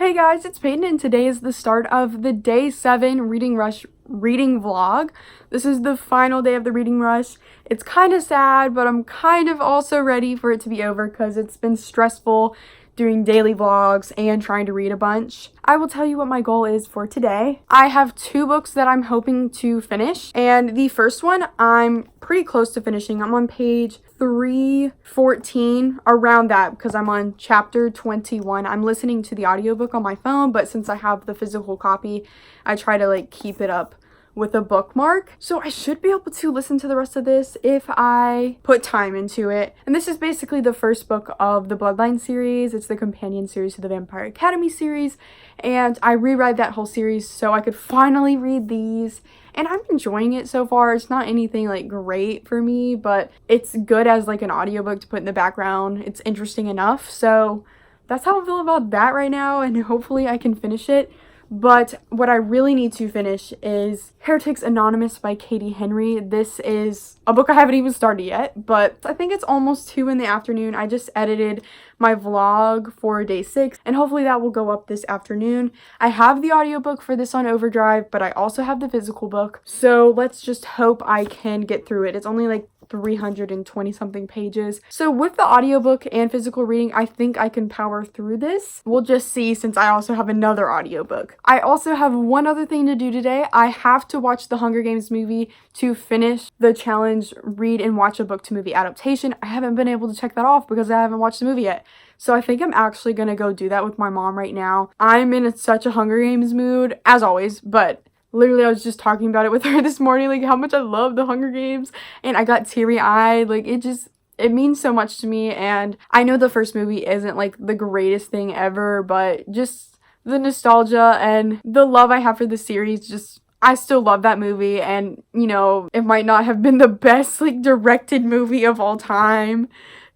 Hey guys, it's Peyton and today is the start of the day 7 Reading Rush reading vlog. This is the final day of the reading rush. It's kind of sad, but I'm kind of also ready for it to be over because it's been stressful doing daily vlogs and trying to read a bunch. I will tell you what my goal is for today. I have 2 books that I'm hoping to finish, and the first one I'm pretty close to finishing. I'm on page 314, around that, because I'm on chapter 21. I'm listening to the audiobook on my phone, but since I have the physical copy, I try to keep it up with a bookmark. So I should be able to listen to the rest of this if I put time into it. And this is basically the first book of the Bloodline series. It's the companion series to the Vampire Academy series. And I reread that whole series so I could finally read these. And I'm enjoying it so far. It's not anything great for me, but it's good as an audiobook to put in the background. It's interesting enough. So that's how I feel about that right now, and hopefully I can finish it. But what I really need to finish is Heretics Anonymous by Katie Henry. This is a book I haven't even started yet, but I think it's almost 2 in the afternoon. I just edited my vlog for day 6, and hopefully that will go up this afternoon. I have the audiobook for this on overdrive, but I also have the physical book. So let's just hope I can get through it. It's only 320 something pages. So with the audiobook and physical reading, I think I can power through this. We'll just see, since I also have another audiobook. I also have one other thing to do today. I have to watch the Hunger Games movie to finish the challenge, read and watch a book to movie adaptation. I haven't been able to check that off because I haven't watched the movie yet. So I think I'm actually gonna go do that with my mom right now. I'm in such a Hunger Games mood, as always, but literally, I was just talking about it with her this morning, how much I love the Hunger Games, and I got teary-eyed. It means so much to me, and I know the first movie isn't, the greatest thing ever, but just the nostalgia and the love I have for the series, I still love that movie, and, it might not have been the best, directed movie of all time.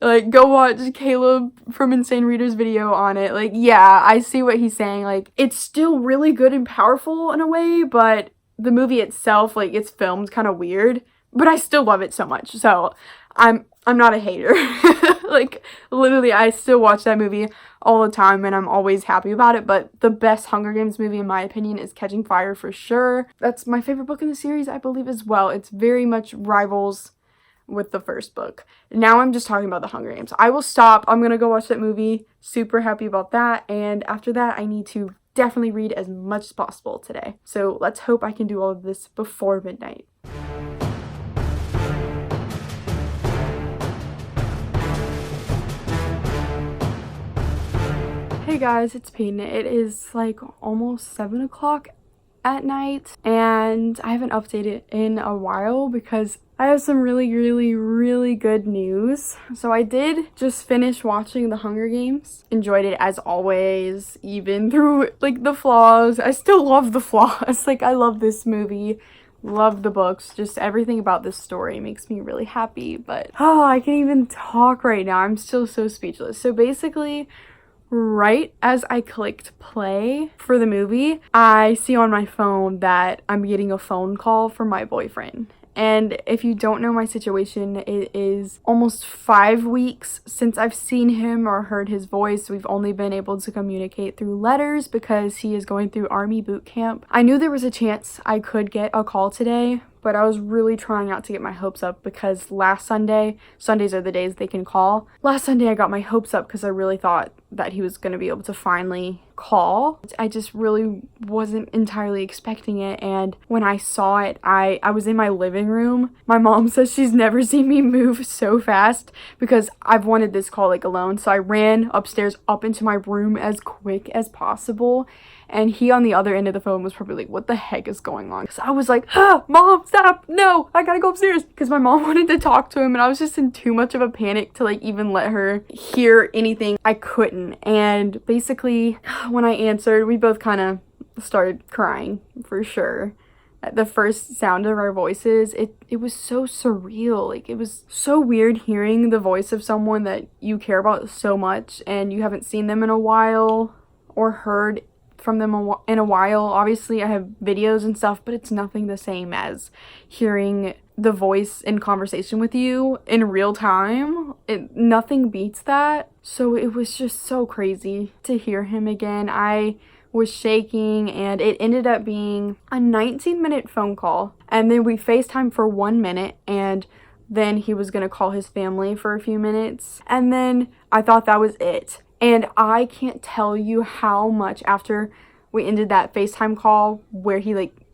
Go watch Caleb from Insane Reader's video on it. Yeah, I see what he's saying. It's still really good and powerful in a way, but the movie itself, it's filmed kind of weird. But I still love it so much. So, I'm not a hater. Literally, I still watch that movie all the time, and I'm always happy about it. But the best Hunger Games movie, in my opinion, is Catching Fire for sure. That's my favorite book in the series, I believe, as well. It's very much rivals with the first book. Now I'm just talking about the Hunger Games. I will stop. I'm gonna go watch that movie. Super happy about that. And after that, I need to definitely read as much as possible today. So let's hope I can do all of this before midnight. Hey guys, it's Peyton. It is almost 7 o'clock at night, and I haven't updated in a while because I have some really good news. So I did just finish watching The Hunger Games. Enjoyed it as always, even through the flaws. I still love the flaws. I love this movie, love the books, just everything about this story makes me really happy. But I can't even talk right now. I'm still so speechless. So basically, right as I clicked play for the movie, I see on my phone that I'm getting a phone call from my boyfriend. And if you don't know my situation, it is almost 5 weeks since I've seen him or heard his voice. We've only been able to communicate through letters because he is going through Army boot camp. I knew there was a chance I could get a call today, but I was really trying not to get my hopes up because last Sunday, Sundays are the days they can call. Last Sunday I got my hopes up because I really thought that he was going to be able to finally call. I just really wasn't entirely expecting it, and when I saw it, I was in my living room. My mom says she's never seen me move so fast because I've wanted this call alone, so I ran upstairs up into my room as quick as possible. And he on the other end of the phone was probably what the heck is going on? Because I was Mom, stop! No, I gotta go upstairs! Because my mom wanted to talk to him, and I was just in too much of a panic to even let her hear anything. I couldn't. And basically, when I answered, we both kind of started crying, for sure. At the first sound of our voices, it was so surreal. It was so weird hearing the voice of someone that you care about so much, and you haven't seen them in a while, or heard from them in a while. Obviously I have videos and stuff, but it's nothing the same as hearing the voice in conversation with you in real time. Nothing beats that. So it was just so crazy to hear him again. I was shaking, and it ended up being a 19-minute phone call. And then we FaceTimed for 1 minute, and then he was gonna call his family for a few minutes. And then I thought that was it. And I can't tell you how much after we ended that FaceTime call where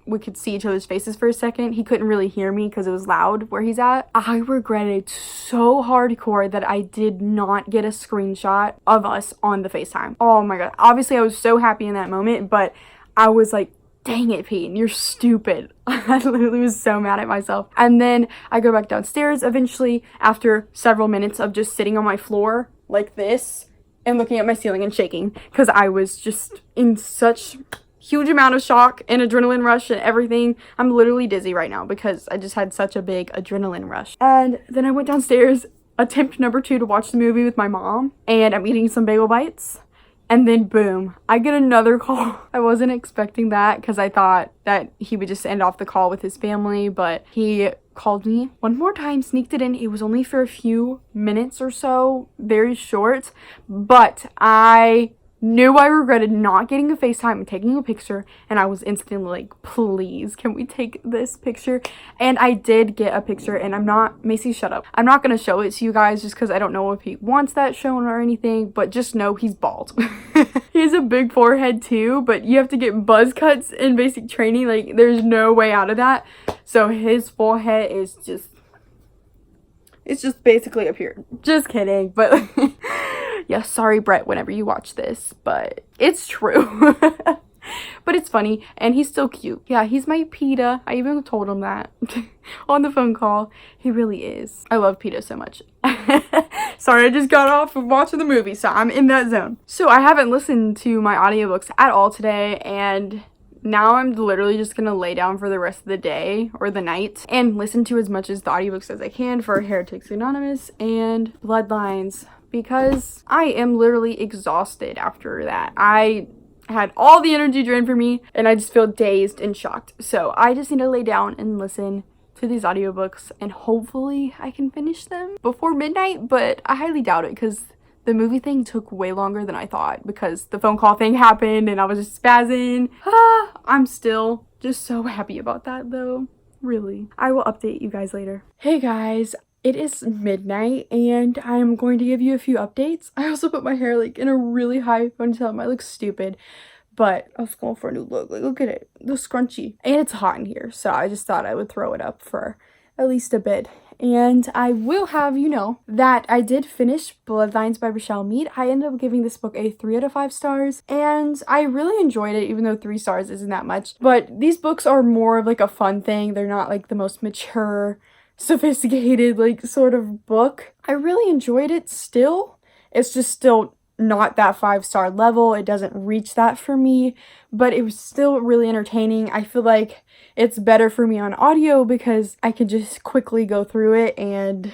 we could see each other's faces for a second. He couldn't really hear me because it was loud where he's at. I regretted so hardcore that I did not get a screenshot of us on the FaceTime. Oh my God. Obviously, I was so happy in that moment, but I was like, dang it, Peyton, you're stupid. I literally was so mad at myself. And then I go back downstairs eventually after several minutes of just sitting on my floor like this and looking at my ceiling and shaking because I was just in such huge amount of shock and adrenaline rush and everything. I'm literally dizzy right now because I just had such a big adrenaline rush. And then I went downstairs, attempt number 2 to watch the movie with my mom, and I'm eating some bagel bites. And then boom, I get another call. I wasn't expecting that because I thought that he would just end off the call with his family, but he called me one more time, sneaked it in. It was only for a few minutes or so, very short, but I knew I regretted not getting a FaceTime and taking a picture, and I was instantly like, please, can we take this picture? And I did get a picture, and Macy, shut up. I'm not gonna show it to you guys just because I don't know if he wants that shown or anything, but just know he's bald. He has a big forehead too, but you have to get buzz cuts in basic training. Like, there's no way out of that. So his forehead is just, it's just basically up here. Just kidding, but yeah, sorry, Brett, whenever you watch this, but it's true. But it's funny, and he's still cute. Yeah, he's my PETA. I even told him that on the phone call. He really is. I love PETA so much. Sorry, I just got off of watching the movie, so I'm in that zone. So I haven't listened to my audiobooks at all today, and now I'm literally just gonna lay down for the rest of the day or the night and listen to as much of the audiobooks as I can for Heretics Anonymous and Bloodlines, because I am literally exhausted after that. I had all the energy drained from me, and I just feel dazed and shocked. So I just need to lay down and listen to these audiobooks, and hopefully I can finish them before midnight, but I highly doubt it because the movie thing took way longer than I thought because the phone call thing happened and I was just spazzing. I'm still just so happy about that though. Really. I will update you guys later. Hey guys, it is midnight and I am going to give you a few updates. I also put my hair like in a really high ponytail. It might look stupid, but I was going for a new look. Like, look at it, the scrunchy. And it's hot in here, so I just thought I would throw it up for at least a bit. And I will have you know that I did finish Bloodlines by Rochelle Mead. I ended up giving this book a 3 out of 5 stars, and I really enjoyed it, even though 3 stars isn't that much. But these books are more of like a fun thing. They're not like the most mature, sophisticated, like sort of book. I really enjoyed it still. It's just still not that 5-star level. It doesn't reach that for me, but it was still really entertaining. I feel like it's better for me on audio because I could just quickly go through it and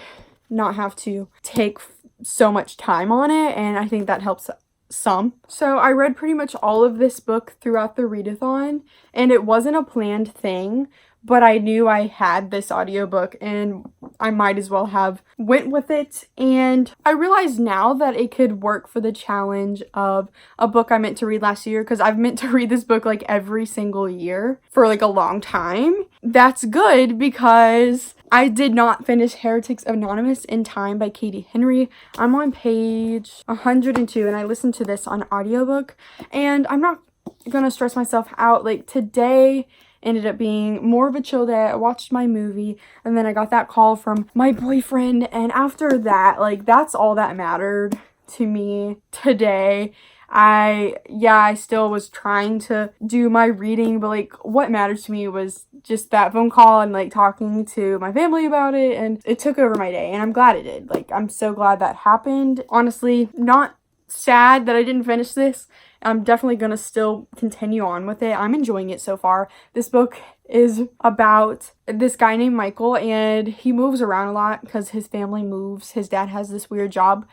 not have to take so much time on it, and I think that helps some. So I read pretty much all of this book throughout the readathon, and it wasn't a planned thing, but I knew I had this audiobook and I might as well have went with it. And I realize now that it could work for the challenge of a book I meant to read last year, because I've meant to read this book like every single year for like a long time. That's good because I did not finish Heretics Anonymous in time by Katie Henry. I'm on page 102 and I listened to this on audiobook, and I'm not gonna stress myself out. Like, today ended up being more of a chill day. I watched my movie, and then I got that call from my boyfriend, and after that, like, that's all that mattered to me today. I still was trying to do my reading, but like, what mattered to me was just that phone call and like talking to my family about it, and it took over my day, and I'm glad it did. Like, I'm so glad that happened. Honestly, not sad that I didn't finish this. I'm definitely gonna still continue on with it. I'm enjoying it so far. This book is about this guy named Michael, and he moves around a lot because his family moves. His dad has this weird job,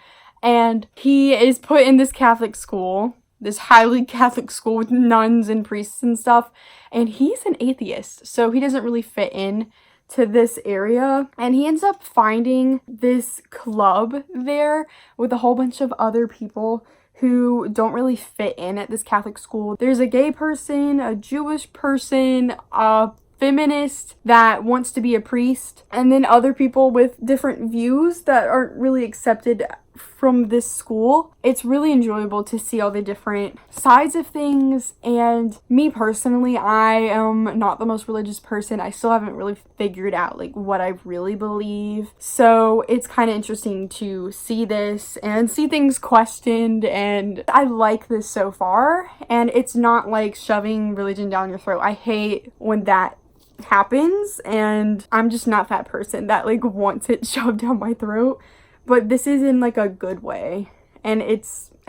and he is put in this Catholic school, this highly Catholic school with nuns and priests and stuff, and he's an atheist, so he doesn't really fit in to this area, and he ends up finding this club there with a whole bunch of other people who don't really fit in at this Catholic school. There's a gay person, a Jewish person, a feminist that wants to be a priest, and then other people with different views that aren't really accepted from this school. It's really enjoyable to see all the different sides of things, and me personally, I am not the most religious person. I still haven't really figured out like what I really believe, so it's kind of interesting to see this and see things questioned, and I like this so far. And it's not like shoving religion down your throat. I hate when that happens, and I'm just not that person that like wants it shoved down my throat. But this is in like a good way, and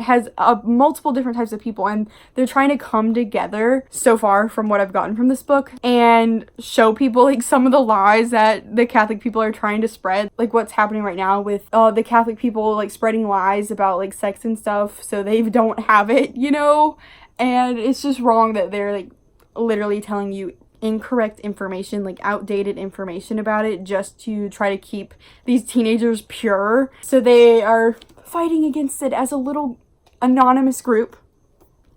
has multiple different types of people, and they're trying to come together so far from what I've gotten from this book and show people like some of the lies that the Catholic people are trying to spread, like what's happening right now with the Catholic people like spreading lies about like sex and stuff so they don't have it, you know. And it's just wrong that they're like literally telling you incorrect information, like outdated information about it, just to try to keep these teenagers pure. So they are fighting against it as a little anonymous group.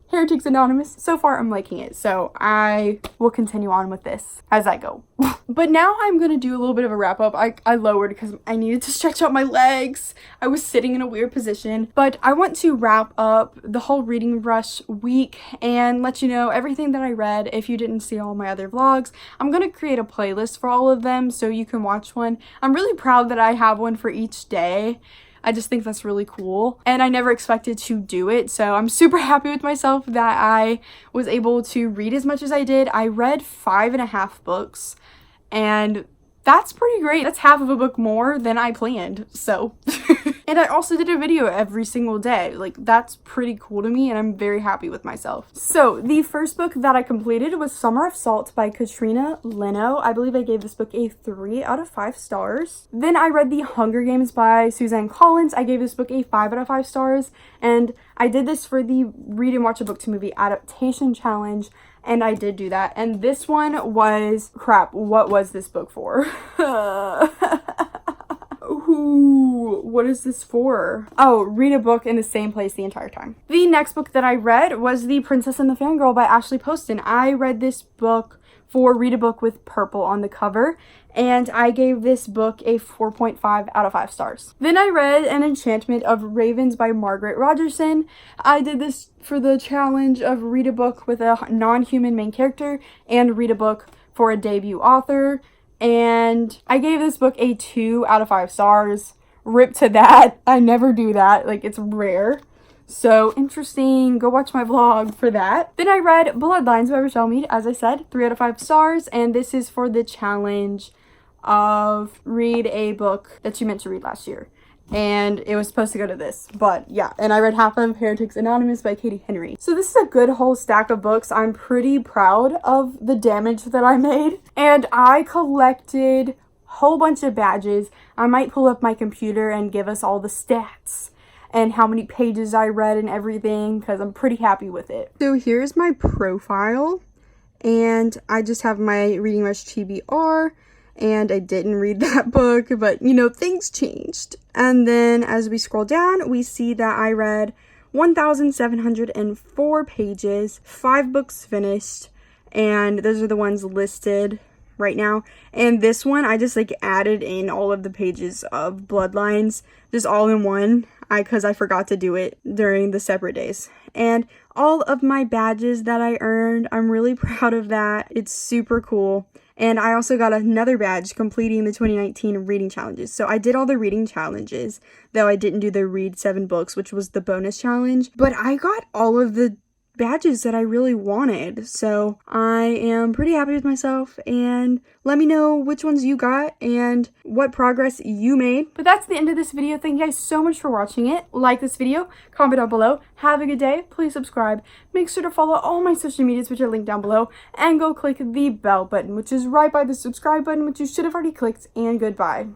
Heretics Anonymous. So far I'm liking it, so I will continue on with this as I go. But now I'm gonna do a little bit of a wrap up. I lowered because I needed to stretch out my legs. I was sitting in a weird position, but I want to wrap up the whole reading rush week and let you know everything that I read. If you didn't see all my other vlogs, I'm gonna create a playlist for all of them so you can watch one. I'm really proud that I have one for each day. I just think that's really cool, and I never expected to do it, so I'm super happy with myself that I was able to read as much as I did. I read 5.5 books, and that's pretty great. That's half of a book more than I planned, so. And I also did a video every single day. Like, that's pretty cool to me, and I'm very happy with myself. So, the first book that I completed was Summer of Salt by Katrina Leno. I believe I gave this book a 3 out of 5 stars. Then I read The Hunger Games by Suzanne Collins. I gave this book a 5 out of 5 stars, and I did this for the Read and Watch a Book to Movie Adaptation Challenge, and I did do that. And this one was, crap, what was this book for? Ooh, what is this for? Oh, read a book in the same place the entire time. The next book that I read was The Princess and the Fangirl by Ashley Poston. I read this book for Read a Book with purple on the cover, and I gave this book a 4.5 out of 5 stars. Then I read An Enchantment of Ravens by Margaret Rogerson. I did this for the challenge of Read a Book with a non-human main character and Read a Book for a debut author. And I gave this book a 2 out of 5 stars. Rip to that. I never do that. Like, it's rare. So interesting. Go watch my vlog for that. Then I read Bloodlines by Rochelle Mead, as I said, 3 out of 5 stars. And this is for the challenge of read a book that you meant to read last year. And it was supposed to go to this, but yeah. And I read half of Heretics Anonymous by Katie Henry. So this is a good whole stack of books. I'm pretty proud of the damage that I made. And I collected a whole bunch of badges. I might pull up my computer and give us all the stats and how many pages I read and everything, because I'm pretty happy with it. So here's my profile, and I just have my Reading Rush TBR. And I didn't read that book, but you know, things changed. And then as we scroll down, we see that I read 1,704 pages, 5 books finished, and those are the ones listed right now. And this one, I just like added in all of the pages of Bloodlines, just all in one, because I forgot to do it during the separate days. And all of my badges that I earned, I'm really proud of that. It's super cool. And I also got another badge completing the 2019 reading challenges. So I did all the reading challenges, though I didn't do the read 7 books, which was the bonus challenge. But I got all of the badges that I really wanted. So I am pretty happy with myself, and let me know which ones you got and what progress you made. But that's the end of this video. Thank you guys so much for watching it. Like this video, comment down below. Have a good day. Please subscribe. Make sure to follow all my social medias, which are linked down below, and go click the bell button, which is right by the subscribe button, which you should have already clicked, and goodbye.